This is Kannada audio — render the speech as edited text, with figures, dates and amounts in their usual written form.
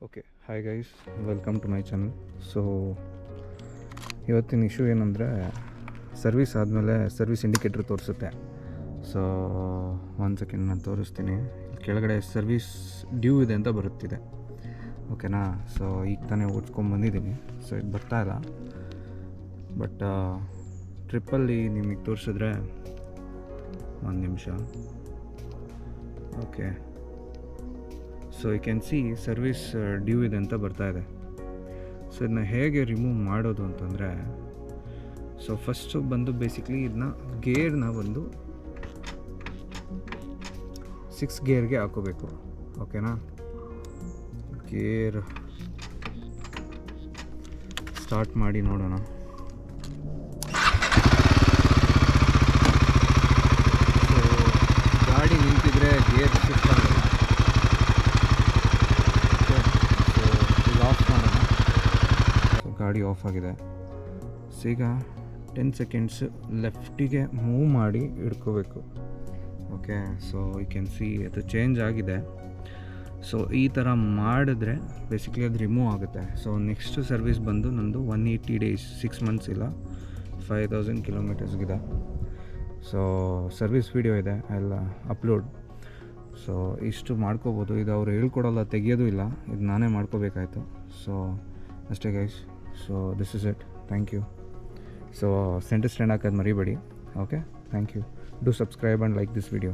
Okay hi guys, welcome to my channel. So ಇವತ್ತಿನ ಇಶ್ಯೂ ಏನಂದರೆ, ಸರ್ವಿಸ್ ಆದಮೇಲೆ ಸರ್ವಿಸ್ ಇಂಡಿಕೇಟ್ರ್ ತೋರಿಸುತ್ತೆ. ಸೊ ಒಂದು ಸೆಕೆಂಡ್ ನಾನು ತೋರಿಸ್ತೀನಿ. ಕೆಳಗಡೆ ಸರ್ವಿಸ್ ಡ್ಯೂ ಇದೆ ಅಂತ ಬರುತ್ತಿದೆ, ಓಕೆನಾ. ಸೊ ಈಗ ತಾನೇ ಓಡಿಸ್ಕೊಂಬಂದಿದ್ದೀನಿ. ಸೊ ಇದು ಬರ್ತಾಯಿಲ್ಲ, ಬಟ್ ಟ್ರಿಪ್ಪಲ್ಲಿ ನಿಮಗೆ ತೋರಿಸಿದ್ರೆ ಒಂದು ನಿಮಿಷ. Okay, so you can see service due ಇದೆ ಅಂತ ಬರ್ತಾಯಿದೆ. ಸೊ ಇದನ್ನ ಹೇಗೆ ರಿಮೂವ್ ಮಾಡೋದು ಅಂತಂದರೆ, ಸೊ ಫಸ್ಟು ಬಂದು ಬೇಸಿಕ್ಲಿ ಇದನ್ನ ಗೇರ್ನ ಒಂದು 6 ಗೇರ್ಗೆ ಹಾಕೋಬೇಕು, ಓಕೆನಾ. ಗೇರ್ ಸ್ಟಾರ್ಟ್ ಮಾಡಿ ನೋಡೋಣ. ಸೊ ಗಾಡಿ ನಿಂತಿದ್ರೆ ಗೇರ್ ಶಿಫ್ಟ್ ಆಗಲ್ಲ. ಆಫ್ ಮಾಡೋಣ. ಸೊ ಗಾಡಿ ಆಫ್ ಆಗಿದೆ. ಸೊ ಈಗ 10 ಸೆಕೆಂಡ್ಸ್ ಲೆಫ್ಟಿಗೆ ಮೂವ್ ಮಾಡಿ ಹಿಡ್ಕೋಬೇಕು, okay. So you can see ಅದು ಚೇಂಜ್ ಆಗಿದೆ. ಸೊ ಈ ಥರ ಮಾಡಿದ್ರೆ ಬೇಸಿಕ್ಲಿ ಅದು ರಿಮೂವ್ ಆಗುತ್ತೆ. ಸೊ ನೆಕ್ಸ್ಟ್ ಸರ್ವಿಸ್ ಬಂದು ನಂದು 180 ಡೇಸ್, 6 ಮಂತ್ಸ್ ಇಲ್ಲ 5000 ಕಿಲೋಮೀಟರ್ಸ್ಗಿದೆ. ಸೊ ಸರ್ವಿಸ್ ವೀಡಿಯೋ ಇದೆ, ಎಲ್ಲ ಅಪ್ಲೋಡ್. ಸೊ ಇಷ್ಟು ಮಾಡ್ಕೋಬೋದು. ಇದು ಅವ್ರು ಹೇಳ್ಕೊಡೋಲ್ಲ, ತೆಗಿಯೋದು ಇಲ್ಲ, ಇದು ನಾನೇ ಮಾಡ್ಕೋಬೇಕಾಯ್ತು. ಸೊ ಅಷ್ಟೇ guys. So this is it. Thank you. So centre stand ಹಾಕೋದು ಮರಿಬೇಡಿ, okay. Thank you. Do subscribe and like this video.